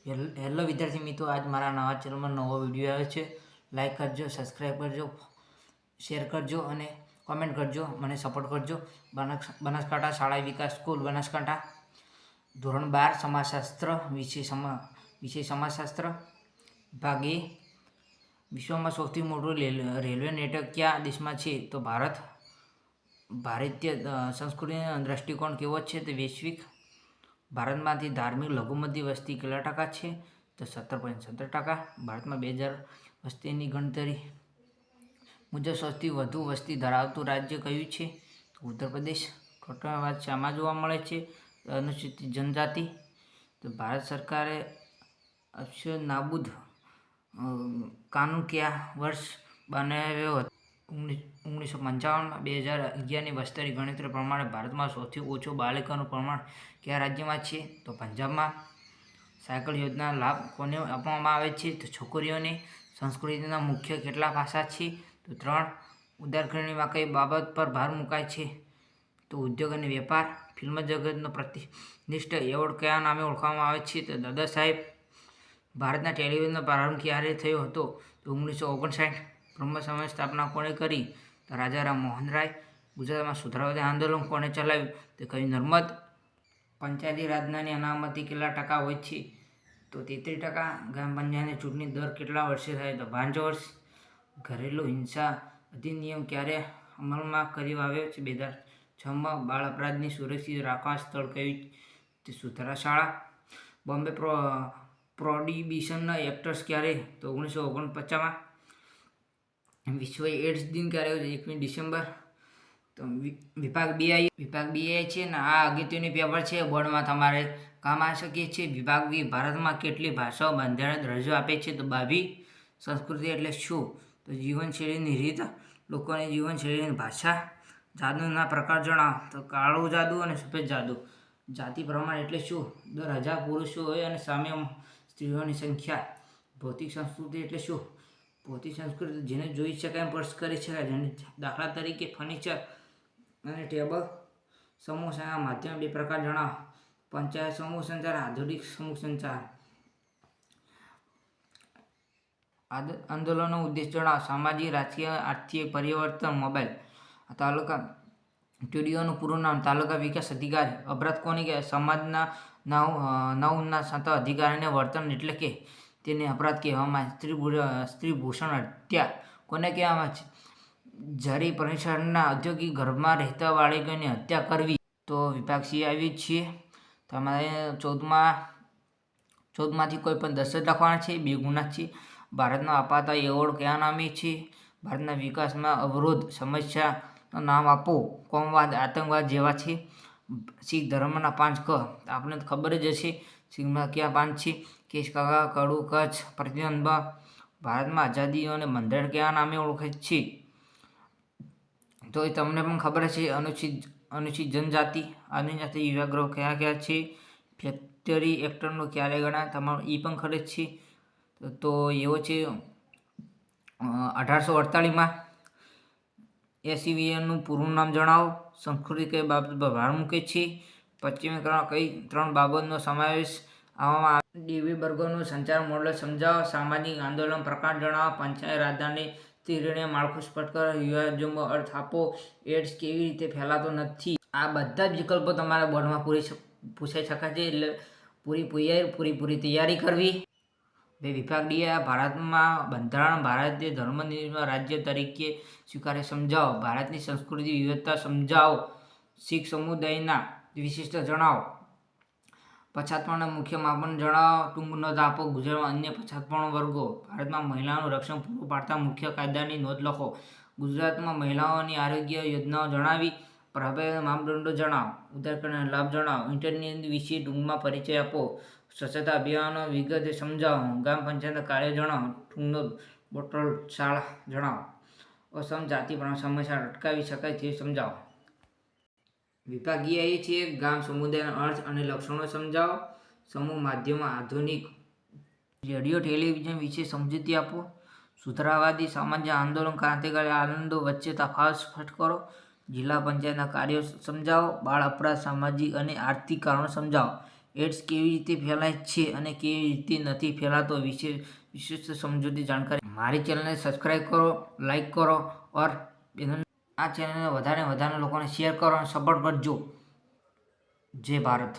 Hello વિદ્યાર્થી મિત્રો, આજ મારા નવા ચેનલમાં નવો વિડીયો આવ્યો છે. લાઈક કરજો, સબસ્ક્રાઈબ કરજો, શેર કરજો અને કોમેન્ટ કરજો, મને સપોર્ટ કરજો. બનાસકાંઠા શાળા વિકાસ સ્કૂલ બનાસકાંઠા ધોરણ 12 સમાજશાસ્ત્ર વિષય સમાજશાસ્ત્ર ભાગ એ. વિશ્વમાં સૌથી મોટું રેલવે નેટવર્ક કયા દેશમાં છે? તો ભારતીય સંસ્કૃતિનો દ્રષ્ટિકોણ કેવો છે? તે વૈશ્વિક. ભારતમાંથી ધાર્મિક લઘુમતી વસ્તી કેટલા ટકા છે? તો 17.17%. ભારતમાં 2000 વસ્તીની ગણતરી મુજબ સૌથી વધુ વસ્તી ધરાવતું રાજ્ય કયું છે? તો ઉત્તર પ્રદેશ. ટોટલ વાત શામાં જોવા મળે છે? અનુસૂચિત જનજાતિ. તો ભારત સરકારે અશ્વ નાબૂદ કાનૂન કયા વર્ષ બનાવ્યો હતો? 1955. 2011ની વસ્તી ગણતરી પ્રમાણે ભારતમાં સૌથી ઓછું બાળકોનું પ્રમાણ કયા રાજ્યમાં છે? તો પંજાબમાં. સાયકલ યોજના લાભ કોને આપવામાં આવે છે? તો છોકરીઓને. સંસ્કૃતિના મુખ્ય કેટલા ભાષા છે? તો 3. ઉદારકરણીમાં કઈ બાબત પર ભાર મુકાય છે? તો ઉદ્યોગ અને વેપાર. ફિલ્મ જગતનો પ્રતિષ્ઠિત એવોર્ડ કયા નામે ઓળખવામાં આવે છે? તો દાદા સાહેબ. ભારતના ટેલિવિઝનનો પ્રારંભ ક્યારે થયો હતો? તો 1959. બ્રહ્મ સમાજની સ્થાપના કોણે કરી? તો રાજા રામ મોહન રાય. ગુજરાતમાં સુધારાવાદી આંદોલન કોણે ચલાવ્યું? તો કવિ નર્મદ. પંચાયતી રાજની અનામતી કેટલા ટકા હોય છે? તો 33%. ગ્રામ પંચાયતની ચૂંટણી દર કેટલા વર્ષે થાય? તો 5 વર્ષ. ઘરેલું હિંસા અધિનિયમ ક્યારે અમલમાં આવ્યો છે? 2006માં. બાળ અપરાધને સુરક્ષિત રાખવા સ્થળ કયું? તે સુધારા શાળા. બોમ્બે પ્રોહિબિશન એક્ટ ક્યારે? તો 1949માં. વિશ્વ એડ્સ દિન ક્યારે? 21 ડિસેમ્બર. તો વિભાગ બી છે ને આ અગત્યનું પેપર છે, બોર્ડમાં તમારે કામ આવી શકે છે. વિભાગ બી. ભારતમાં કેટલી ભાષાઓ બંધારણ દરજ્જો આપે છે? તો 22. સંસ્કૃતિ એટલે શું? તો જીવનશૈલીની રીત, લોકોની જીવનશૈલીની ભાષા. જાદુના પ્રકાર જણાવો. તો કાળું જાદુ અને સફેદ જાદુ. જાતિ પ્રમાણ એટલે શું? દર 1000 પુરુષો હોય અને સામે સ્ત્રીઓની સંખ્યા. ભૌતિક સંસ્કૃતિ એટલે શું? ભૌતિક સંસ્કૃતિ જેને જોઈ શકાય, સ્પર્શ કરી શકાય, જેને દાખલા તરીકે ફર્નિચર અને ટેબલ. સમૂહ સંચાર માધ્યમ 2 પ્રકાર જણાવો. પંચાયત સમૂહ સંચાર, આધુનિક સમૂહ સંચાર. આંદોલનનો ઉદ્દેશ જણાવો. સામાજિક, રાજકીય, આર્થિક પરિવર્તન. મોબાઈલ. તાલુકા ટીડીઓનું પૂરું નામ? તાલુકા વિકાસ અધિકારી. અપરાધ કોને કહેવાય? સમાજના નવના સત્તા અધિકારીને વર્તન એટલે કે તેને અપરાધ કહેવામાં આવે. સ્ત્રી ભૂષણ હત્યા કોને કહેવામાં છે? જરી પરિસરના ઔદ્યોગિક ગર્ભમાં રહેતા બાળકોની હત્યા કરવી. તો વિભાગ સી આવી છીએ. તમારે 14માંથી કોઈ પણ 10 જ લખવાના છે. 2 ગુના છે. ભારતનો અપાતા એવોર્ડ કયા નામે છે? ભારતના વિકાસમાં અવરોધ સમસ્યાનું નામ આપો. કોમવાદ, આતંકવાદ જેવા છે. શીખ ધર્મના 5 ક આપણે ખબર જ હશે. શીખમાં કયા 5 છે? કેશ, કાકા, કડું, કચ્છ, પ્રતિબંધ. ભારતમાં આઝાદીઓ અને બંધારણ કયા નામે ઓળખાય છે? તો એ તમને પણ ખબર હશે. અનુસૂચિત જનજાતિ. આદિજાતિ વિભાગો કયા કયા છે? ફેક્ટરી એક્ટનો ક્યારે ગણાય? તમારું એ પણ ખબર છે. તો એવો છે 1848માં. એસસીવીએનનું પૂરું નામ જણાવો. સંસ્કૃતિ કઈ બાબત પર ભાર મૂકે છે? પશ્ચિમીકરણ કઈ 3 બાબતનો સમાવેશ આવવામાં આવે? ડીવી વર્ગોનું સંચાર મોડેલ સમજાવો. સામાજિક આંદોલન પ્રકાર જણાવો. પંચાયત રાજની ત્રિણીય માળખું સ્પષ્ટ કરો. યુવાજનો અર્થ આપો. એડ્સ કેવી રીતે ફેલાતો નથી? આ બધા જ વિકલ્પો તમારા બોર્ડમાં પૂછાઈ શકાય છે, એટલે પૂરી તૈયારી કરવી. વિભાગ ડી. ભારતમાં બંધારણ ભારતીય ધર્મનિરપેક્ષ રાજ્ય તરીકે સ્વીકારે સમજાવો. ભારતની સંસ્કૃતિ વિવિધતા સમજાવો. શીખ સમુદાયના વિશિષ્ટતા જણાવો. પછાતપણાના મુખ્ય માપદંડ જણાવો. ટૂંક નોંધ આપો. ગુજરાતમાં અન્ય પછાતપણા વર્ગો. ભારતમાં મહિલાઓનું રક્ષણ પૂરું પાડતા મુખ્ય કાયદાની નોંધ લખો. ગુજરાતમાં મહિલાઓની આરોગ્ય યોજનાઓ જણાવી. પ્રભાવી માપદંડો જણાવો. ઉદારકરણીના લાભ જણાવો. ઇન્ટરનેટ વિશે ટૂંકમાં પરિચય આપો. સ્વચ્છતા અભિયાનો વિગતે સમજાવો. ગ્રામ પંચાયતના કાર્યો જણાવો. ટૂંક નોંધ. બોટલ શાળા જણાવો. અસમ જાતિ પ્રમાણે સમસ્યા અટકાવી શકાય તે સમજાવો. વિભાગ એ છે ગામ સમુદાયના અર્થ અને લક્ષણો સમજાવો. સમૂહ માધ્યમો આધુનિક. રેડિયો ટેલિવિઝન વિશે સમજૂતી આપો. સુધારાવાદી સામાજિક આંદોલન ક્રાંતિકારી આનંદો વચ્ચે તફાવત સ્પષ્ટ કરો. જિલ્લા પંચાયતના કાર્યો સમજાવો. બાળ અપરાધ સામાજિક અને આર્થિક કારણો સમજાવો. એડ્સ કેવી રીતે ફેલાય છે અને કેવી રીતે નથી ફેલાતો વિશેષ સમજૂતી જાણકારી મારી ચેનલને સબસ્ક્રાઈબ કરો, લાઈક કરો ઓર આ ચેનલને વધારે લોકોને શેર કરો અને સપોર્ટ કરજો. જય ભારત.